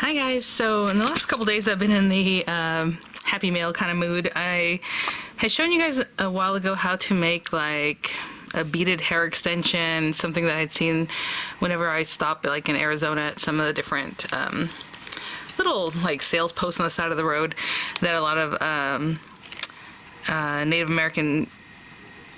Hi guys, so in the last couple days I've been in the happy mail kind of mood. I had shown you guys a while ago how to make like a beaded hair extension, something that I'd seen whenever I stopped like in Arizona at some of the different little like sales posts on the side of the road that a lot of Native American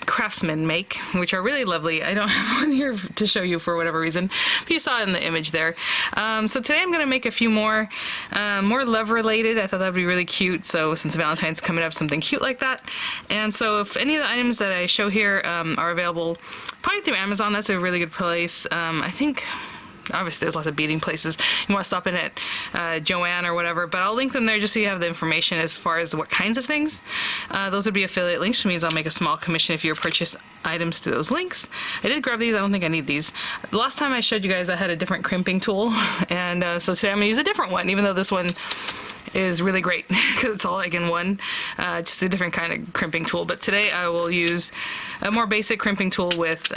craftsmen make, which are really lovely. I don't have one here to show you for whatever reason, but you saw it in the image there. So today I'm going to make a few more love related. I thought that would be really cute, so since Valentine's coming up, something cute like that. And so if any of the items that I show here are available probably through Amazon, that's a really good place. I think obviously there's lots of beading places. You want to stop in at Joann or whatever, but I'll link them there just so you have the information as far as what kinds of things. Those would be affiliate links, which means I'll make a small commission if you purchase items to those links. I did grab these. I don't think I need these. Last time I showed you guys I had a different crimping tool, and so today I'm going to use a different one, even though this one is really great because it's all like in one, just a different kind of crimping tool. But today I will use a more basic crimping tool with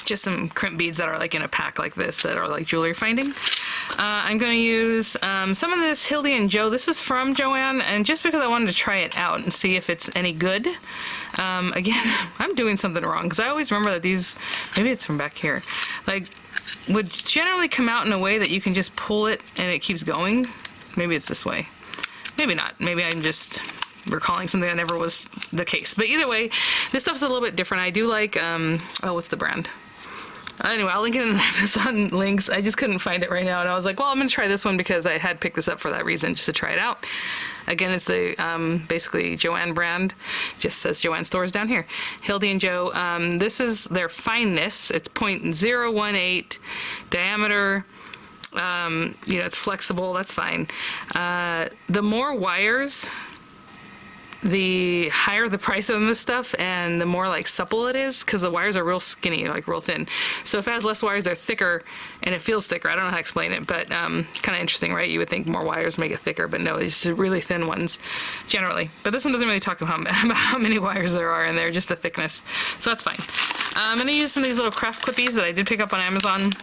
just some crimp beads that are like in a pack like this that are like jewelry finding. I'm going to use some of this Hildy and Joe. This is from Joann, and just because I wanted to try it out and see if it's any good. Again, I'm doing something wrong because I always remember that these, maybe it's from back here, like would generally come out in a way that you can just pull it and it keeps going. Maybe it's this way. Maybe not. Maybe I'm just recalling something that never was the case. But either way, this stuff's a little bit different. I do like, oh, what's the brand? Anyway, I'll link it in the Amazon links. I just couldn't find it right now, and I was like, well, I'm going to try this one because I had picked this up for that reason, just to try it out. Again, it's the basically Joann brand. Just says Joann stores down here. Hildy and Joe. This is their fineness. It's 0.018 diameter. You know, it's flexible. That's fine. The more wires, the higher the price on this stuff, and the more like supple it is, because the wires are real skinny, like real thin. So if it has less wires, they're thicker, and it feels thicker. I don't know how to explain it, but kind of interesting, right? You would think more wires make it thicker, but no, it's just really thin ones generally. But this one doesn't really talk about how many wires there are in there, just the thickness. So that's fine. I'm going to use some of these little craft clippies that I did pick up on Amazon.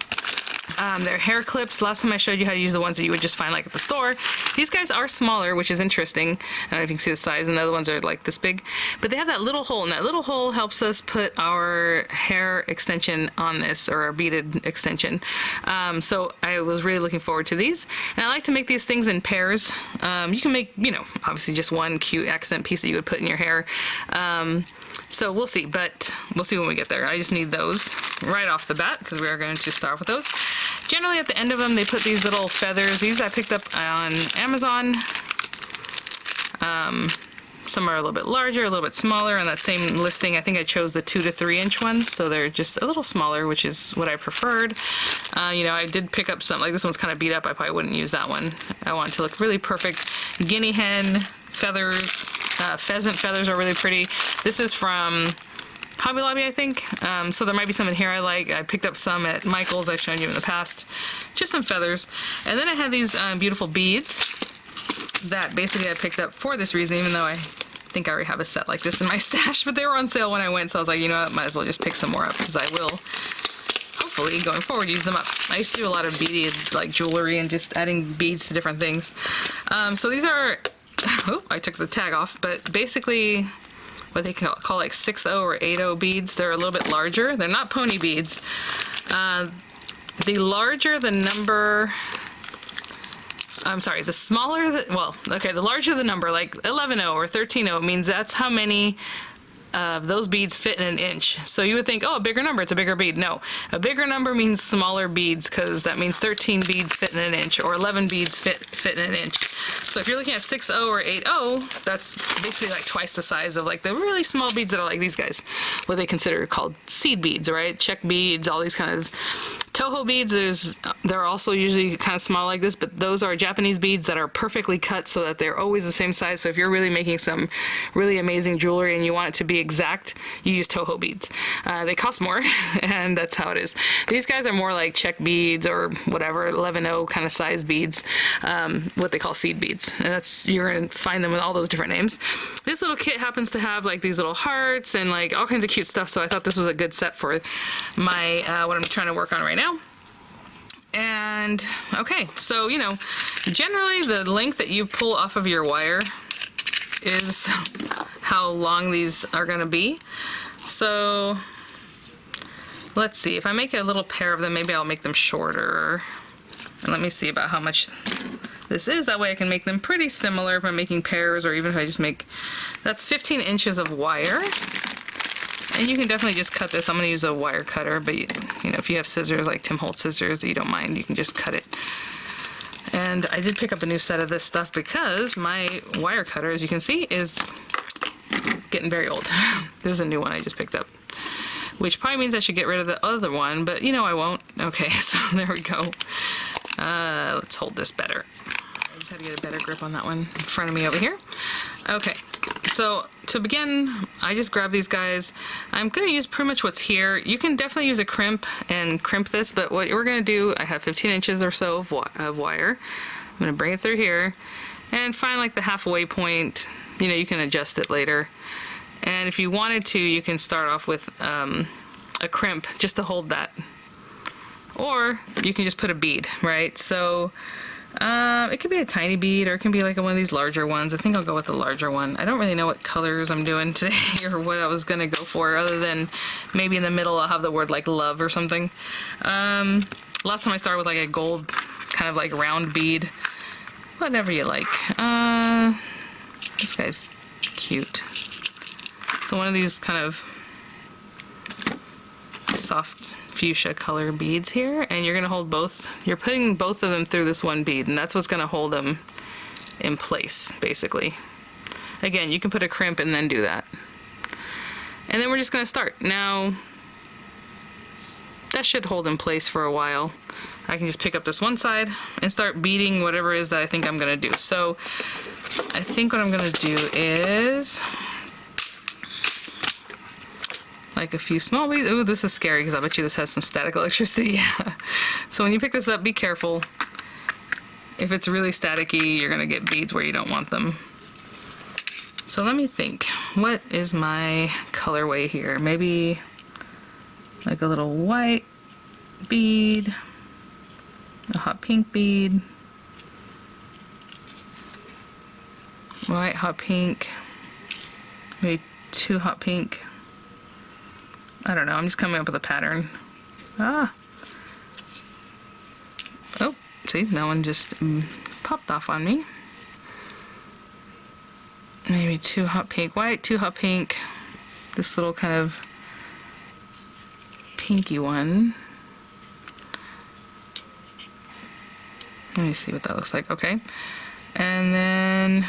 They're hair clips. Last time I showed you how to use the ones that you would just find like at the store. These guys are smaller, which is interesting. I don't know if you can see the size, and the other ones are like this big. But they have that little hole, and that little hole helps us put our hair extension on this, or our beaded extension. So I was really looking forward to these. And I like to make these things in pairs. You can make, you know, obviously just one cute accent piece that you would put in your hair. So we'll see, but we'll see when we get there. I just need those right off the bat because we are going to start with those. Generally at the end of them, they put these little feathers. These I picked up on Amazon. Some are a little bit larger, a little bit smaller. On that same listing, I think I chose the 2 to 3 inch ones, so they're just a little smaller, which is what I preferred. You know, I did pick up some, like this one's kind of beat up. I probably wouldn't use that one. I want it to look really perfect. Guinea hen feathers, pheasant feathers are really pretty. This is from Hobby Lobby, I think. So there might be some in here I like. I picked up some at Michael's. I've shown you in the past. Just some feathers. And then I had these beautiful beads that basically I picked up for this reason, even though I think I already have a set like this in my stash, but they were on sale when I went, so I was like, you know what, might as well just pick some more up, because I will hopefully going forward use them up. I used to do a lot of beaded like jewelry and just adding beads to different things. So these are, oh, I took the tag off, but basically what they call like 6/0 or 8/0 beads. They're a little bit larger. They're not pony beads. The larger the number, I'm sorry, the smaller the, well, okay, the larger the number, like 11/0 or 13/0, means that's how many of those beads fit in an inch. So you would think, oh, a bigger number, it's a bigger bead. No, a bigger number means smaller beads, because that means 13 beads fit in an inch, or 11 beads fit in an inch. So if you're looking at 6/0 or 8/0, that's basically like twice the size of like the really small beads that are like these guys, what they consider called seed beads, right? Check beads, all these kind of Toho beads. They're also usually kind of small like this, but those are Japanese beads that are perfectly cut so that they're always the same size. So if you're really making some really amazing jewelry and you want it to be exact, you use Toho beads. They cost more, and that's how it is. These guys are more like check beads or whatever, 11/0 kind of size beads, what they call seed beads. And that's, you're going to find them with all those different names. This little kit happens to have like these little hearts and like all kinds of cute stuff, so I thought this was a good set for my what I'm trying to work on right now. And okay, so you know, generally the length that you pull off of your wire is how long these are going to be. So let's see, if I make a little pair of them, maybe I'll make them shorter. And let me see about how much this is. That way I can make them pretty similar if I'm making pairs, or even if I just make, that's 15 inches of wire. And you can definitely just cut this. I'm going to use a wire cutter, but you know, if you have scissors like Tim Holtz scissors that you don't mind, you can just cut it. And I did pick up a new set of this stuff because my wire cutter, as you can see, is getting very old. This is a new one I just picked up, which probably means I should get rid of the other one, but you know I won't. Okay, so there we go. Let's hold this better. I just had to get a better grip on that one in front of me over here. Okay, so to begin, I just grabbed these guys. I'm going to use pretty much what's here. You can definitely use a crimp and crimp this, but what we're going to do, I have 15 inches or so of wire. I'm going to bring it through here and find like the halfway point. You know, you can adjust it later. And if you wanted to, you can start off with a crimp just to hold that. Or you can just put a bead, right? So it could be a tiny bead, or it can be like one of these larger ones. I think I'll go with the larger one. I don't really know what colors I'm doing today or what I was gonna go for, other than maybe in the middle I'll have the word like love or something. Last time I started with like a gold kind of like round bead. Whatever you like. This guy's cute. So one of these kind of soft fuchsia color beads here, and you're going to hold both. You're putting both of them through this one bead, and that's what's going to hold them in place, basically. Again, you can put a crimp and then do that. And then we're just going to start. Now, that should hold in place for a while. I can just pick up this one side and start beading whatever it is that I think I'm going to do. So I think what I'm going to do is like a few small beads. Ooh, this is scary because I bet you this has some static electricity. Yeah. So when you pick this up, be careful. If it's really staticky, you're going to get beads where you don't want them. So let me think. What is my colorway here? Maybe like a little white bead, a hot pink bead, white, hot pink, maybe 2 hot pink. I don't know, I'm just coming up with a pattern. Ah. Oh, see, that one just popped off on me. Maybe 2 hot pink, white, 2 hot pink, this little kind of pinky one. Let me see what that looks like. Okay. And then,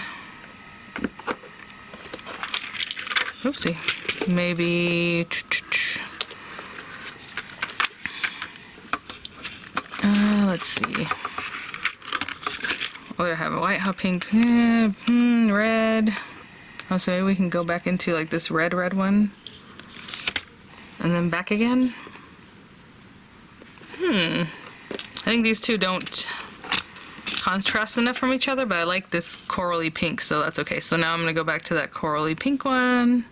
oopsie, maybe, let's see. Oh, I have a white, hot pink, red. Oh, so maybe we can go back into like this red one. And then back again. I think these two don't contrast enough from each other, but I like this corally pink, so that's okay. So now I'm going to go back to that corally pink one.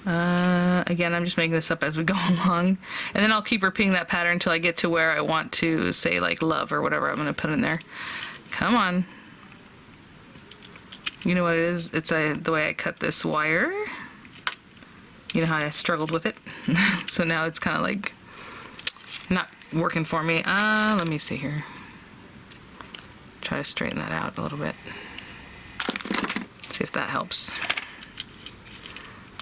Again, I'm just making this up as we go along. And then I'll keep repeating that pattern until I get to where I want to say like love or whatever I'm going to put in there. Come on. You know what it is? It's the way I cut this wire. You know how I struggled with it? So now it's kind of like not working for me. Let me see here. Try to straighten that out a little bit. See if that helps.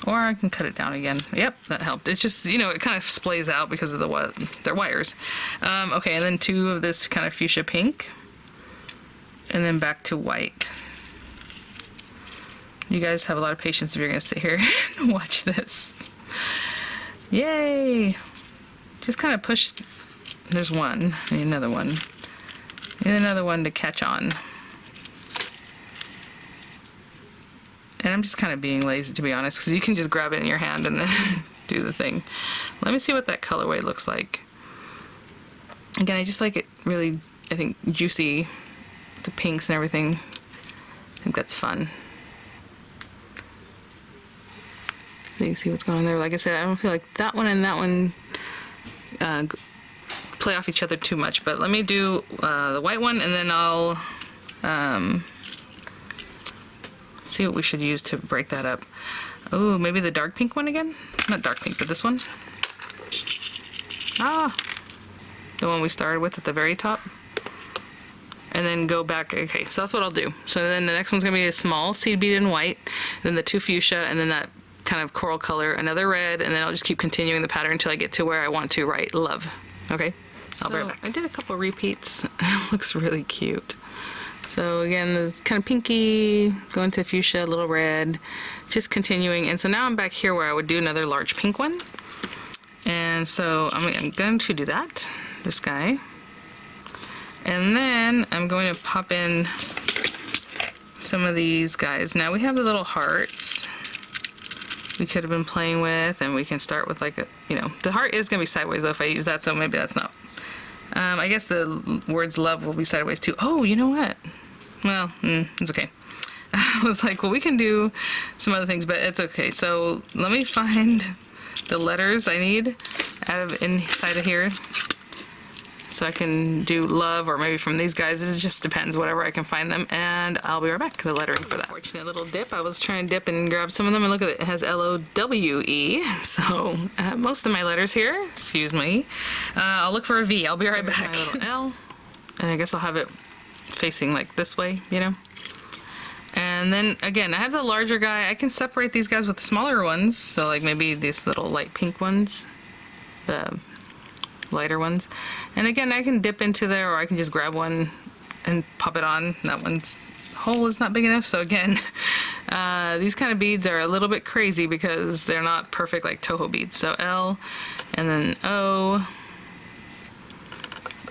Or I can cut it down again. Yep, that helped. It's just, you know, it kind of splays out because of their wires. Okay, and then 2 of this kind of fuchsia pink. And then back to white. You guys have a lot of patience if you're going to sit here and watch this. Yay! Just kind of push. There's one. I need another one. Need another one to catch on. And I'm just kind of being lazy, to be honest, because you can just grab it in your hand and then do the thing. Let me see what that colorway looks like. Again, I just like it really, I think, juicy. The pinks and everything. I think that's fun. So you see what's going on there. Like I said, I don't feel like that one and that one play play off each other too much, but let me do the white one, and then I'll see what we should use to break that up. Oh, maybe the dark pink one again? Not dark pink, but this one. Ah, the one we started with at the very top. And then go back. Okay, so that's what I'll do. So then the next one's gonna be a small seed bead in white, then the 2 fuchsia, and then that kind of coral color, another red, and then I'll just keep continuing the pattern until I get to where I want to write love. Okay, I'll be right back. I did a couple repeats. It looks really cute. So again, this kind of pinky, going to fuchsia, a little red, just continuing. And so now I'm back here where I would do another large pink one. And so I'm going to do that, this guy. And then I'm going to pop in some of these guys. Now we have the little hearts we could have been playing with, and we can start with like a, you know, the heart is going to be sideways though if I use that, so maybe that's not. I guess the words love will be sideways too. Oh, you know what? Well, it's okay. I was like, well, we can do some other things, but it's okay. So let me find the letters I need out of inside of here, so I can do love, or maybe from these guys. It just depends, whatever I can find them, and I'll be right back. The lettering for that. Fortunate little dip. I was trying to dip and grab some of them, and look at it. It has L-O-W-E. So most of my letters here. Excuse me. I'll look for a V. I'll be right back. My little L, and I guess I'll have it facing like this way, you know. And then again, I have the larger guy. I can separate these guys with the smaller ones. So like maybe these little light pink ones, the lighter ones, and again I can dip into there, or I can just grab one and pop it on. That one's hole is not big enough, so again these kind of beads are a little bit crazy because they're not perfect like Toho beads. So L, and then O,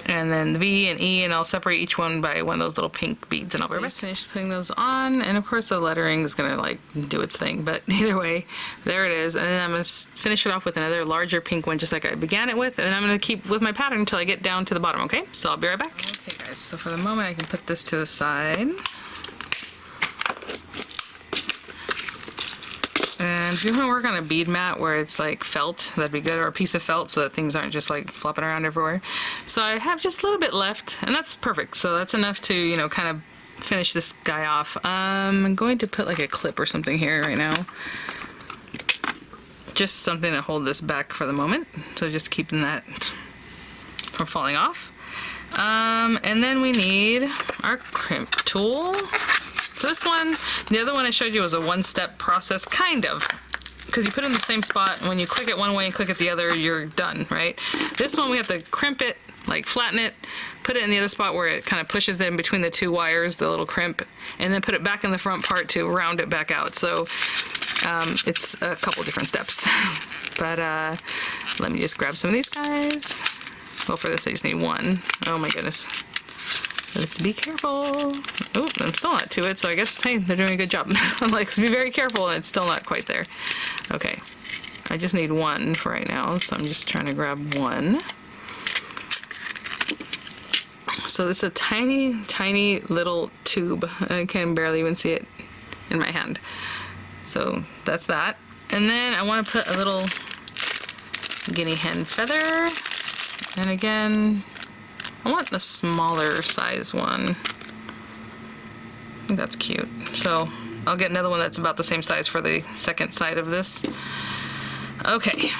and then V and E, and I'll separate each one by one of those little pink beads, and I'll be right back. Finished putting those on, and of course the lettering is gonna like do its thing, but either way, there it is. And then I'm gonna finish it off with another larger pink one, just like I began it with, and then I'm gonna keep with my pattern until I get down to the bottom. Okay, so I'll be right back. Okay guys, so for the moment I can put this to the side. And if you want to work on a bead mat where it's like felt, that'd be good, or a piece of felt, so that things aren't just like flopping around everywhere. So I have just a little bit left, and that's perfect. So that's enough to, you know, kind of finish this guy off. I'm going to put like a clip or something here right now. Just something to hold this back for the moment. So just keeping that from falling off. And then we need our crimp tool. So this one, the other one I showed you was a one-step process, kind of, because you put it in the same spot, and when you click it one way and click it the other, you're done, right? This one we have to crimp it, like flatten it, put it in the other spot where it kind of pushes in between the 2 wires, the little crimp, and then put it back in the front part to round it back out. So it's a couple different steps. But let me just grab some of these guys. Well, for this I just need one. Oh my goodness. Let's be careful. Oh, I'm still not to it, so I guess, hey, they're doing a good job. I'm like, be very careful, and it's still not quite there. Okay, I just need one for right now, so I'm just trying to grab one. So this is a tiny, tiny little tube. I can barely even see it in my hand. So that's that. And then I want to put a little guinea hen feather. And again, I want the smaller size one. I think that's cute. So I'll get another one that's about the same size for the second side of this. Okay,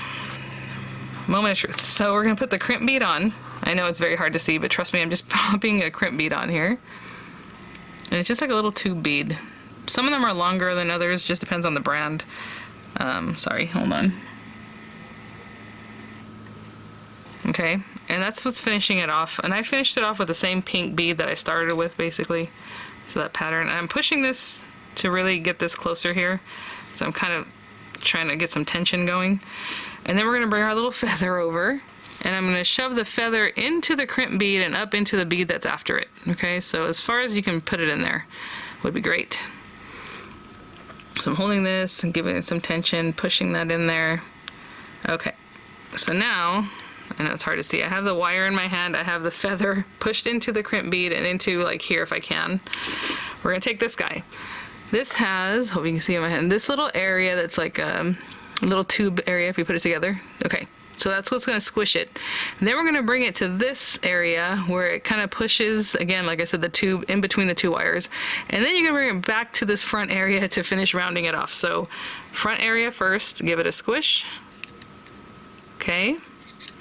moment of truth. So we're gonna put the crimp bead on. I know it's very hard to see, but trust me, I'm just popping a crimp bead on here. And it's just like a little tube bead. Some of them are longer than others, just depends on the brand. Sorry, hold on. Okay, and that's what's finishing it off. And I finished it off with the same pink bead that I started with, basically. So that pattern. And I'm pushing this to really get this closer here. So I'm kind of trying to get some tension going. And then we're gonna bring our little feather over, and I'm gonna shove the feather into the crimp bead and up into the bead that's after it. Okay, so as far as you can put it in there would be great. So I'm holding this and giving it some tension, pushing that in there. Okay, so now, I know it's hard to see, I have the wire in my hand, I have the feather pushed into the crimp bead and into like here if I can. We're gonna take this guy. This has, hope you can see in my hand, this little area that's like a little tube area if you put it together. Okay, So that's what's going to squish it. And then we're going to bring it to this area where it kind of pushes, again, like I said, the tube in between the two wires. And then you're going to bring it back to this front area to finish rounding it off. So front area first, give it a squish. Okay,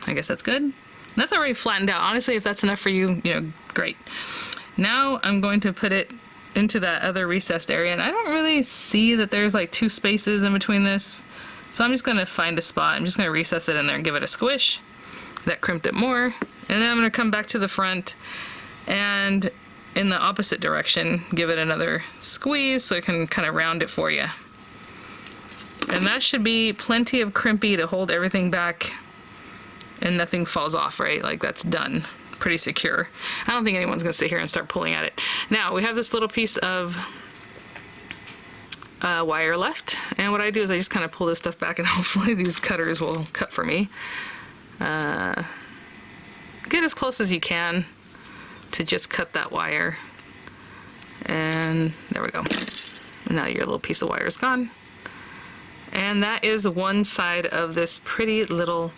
I guess that's good. That's already flattened out. Honestly, if that's enough for you, you know, great. Now I'm going to put it into that other recessed area, and I don't really see that there's like 2 spaces in between this. So I'm just going to find a spot. I'm just going to recess it in there and give it a squish. That crimped it more. And then I'm going to come back to the front and in the opposite direction, give it another squeeze so it can kind of round it for you. And that should be plenty of crimpy to hold everything back and nothing falls off, right? Like that's done. Pretty secure. I don't think anyone's going to sit here and start pulling at it. Now we have this little piece of wire left, and what I do is I just kind of pull this stuff back and hopefully these cutters will cut for me. Get as close as you can to just cut that wire, and there we go. Now your little piece of wire is gone, and that is one side of this pretty little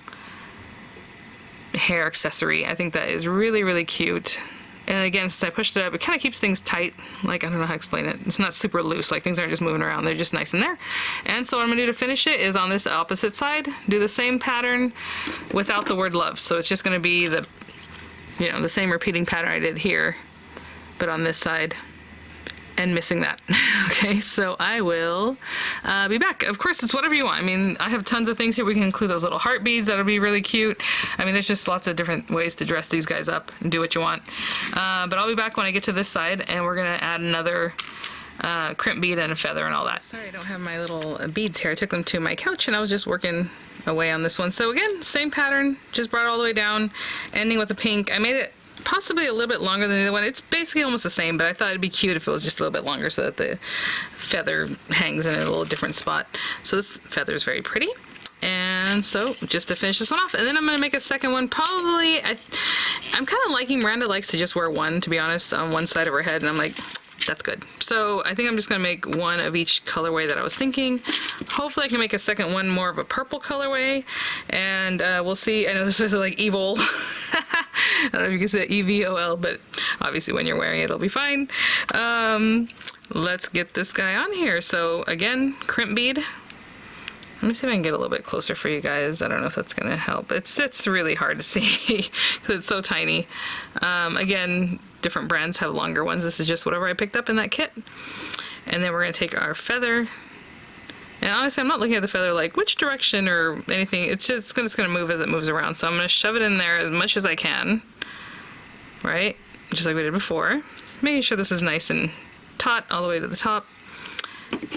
hair accessory. I think that is really, really cute. And again, since I pushed it up, it kind of keeps things tight. Like, I don't know how to explain it. It's not super loose, like things aren't just moving around. They're just nice in there. And so what I'm gonna do to finish it is on this opposite side, do the same pattern without the word love. So it's just gonna be the, you know, the same repeating pattern I did here, but on this side, and missing that. Okay, so I will be back. Of course, it's whatever you want. I mean, I have tons of things here. We can include those little heart beads. That'll be really cute. I mean, there's just lots of different ways to dress these guys up and do what you want. But I'll be back when I get to this side, and we're gonna add another crimp bead and a feather and all that. Sorry, I don't have my little beads here. I took them to my couch, and I was just working away on this one. So again, same pattern, just brought it all the way down, ending with a pink. I made it possibly a little bit longer than the other one. It's basically almost the same, but I thought it'd be cute if it was just a little bit longer so that the feather hangs in a little different spot. So this feather is very pretty. And so just to finish this one off, and then I'm going to make a second one. Probably, I'm kind of liking, Miranda likes to just wear one, to be honest, on one side of her head, and I'm like, that's good. So I think I'm just going to make one of each colorway that I was thinking. Hopefully I can make a second one more of a purple colorway, and we'll see. I know this is like evil. I don't know if you can say EVOL, but obviously when you're wearing it, it'll be fine. Let's get this guy on here. So again, crimp bead. Let me see if I can get a little bit closer for you guys. I don't know if that's going to help. It's really hard to see because it's so tiny. Again, different brands have longer ones. This is just whatever I picked up in that kit. And then we're going to take our feather. And honestly, I'm not looking at the feather like which direction or anything. It's just going to move as it moves around. So I'm going to shove it in there as much as I can. Right? Just like we did before. Making sure this is nice and taut all the way to the top.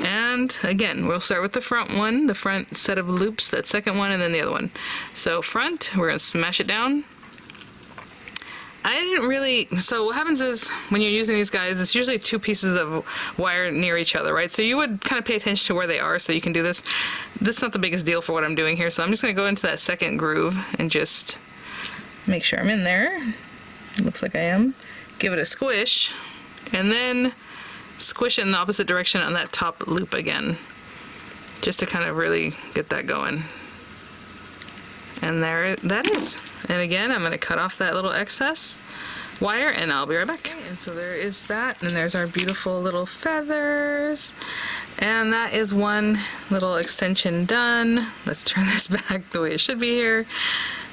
And again, we'll start with the front one, the front set of loops, that second one, and then the other one. So front, we're going to smash it down. I didn't really, so what happens is when you're using these guys, it's usually 2 pieces of wire near each other, right? So you would kind of pay attention to where they are so you can do this. This is not the biggest deal for what I'm doing here, so I'm just going to go into that second groove and just make sure I'm in there. It looks like I am. Give it a squish, and then squish it in the opposite direction on that top loop again, just to kind of really get that going. And there that is. And again, I'm going to cut off that little excess wire, and I'll be right back. Okay, and so there is that, and there's our beautiful little feathers, and that is one little extension done. Let's turn this back the way it should be here,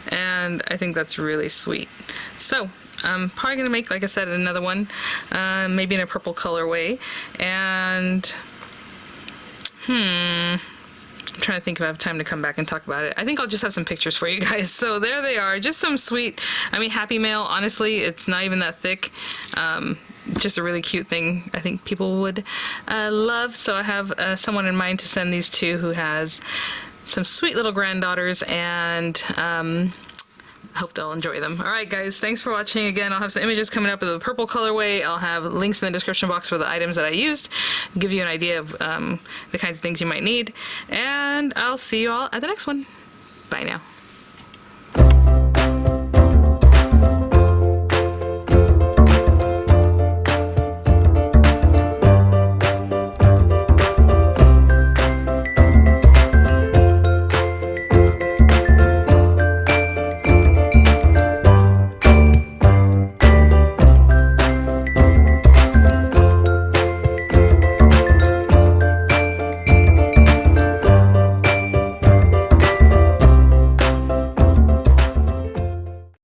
and I think that's really sweet. So I'm probably going to make, like I said, another one, maybe in a purple colorway, and I'm trying to think if I have time to come back and talk about it. I think I'll just have some pictures for you guys. So there they are, just some sweet, I mean, happy mail, honestly, it's not even that thick. Just a really cute thing I think people would love. So I have someone in mind to send these to who has some sweet little granddaughters, and hope they'll enjoy them. All right, guys, thanks for watching. Again, I'll have some images coming up of the purple colorway. I'll have links in the description box for the items that I used, give you an idea of the kinds of things you might need, and I'll see you all at the next one. Bye now.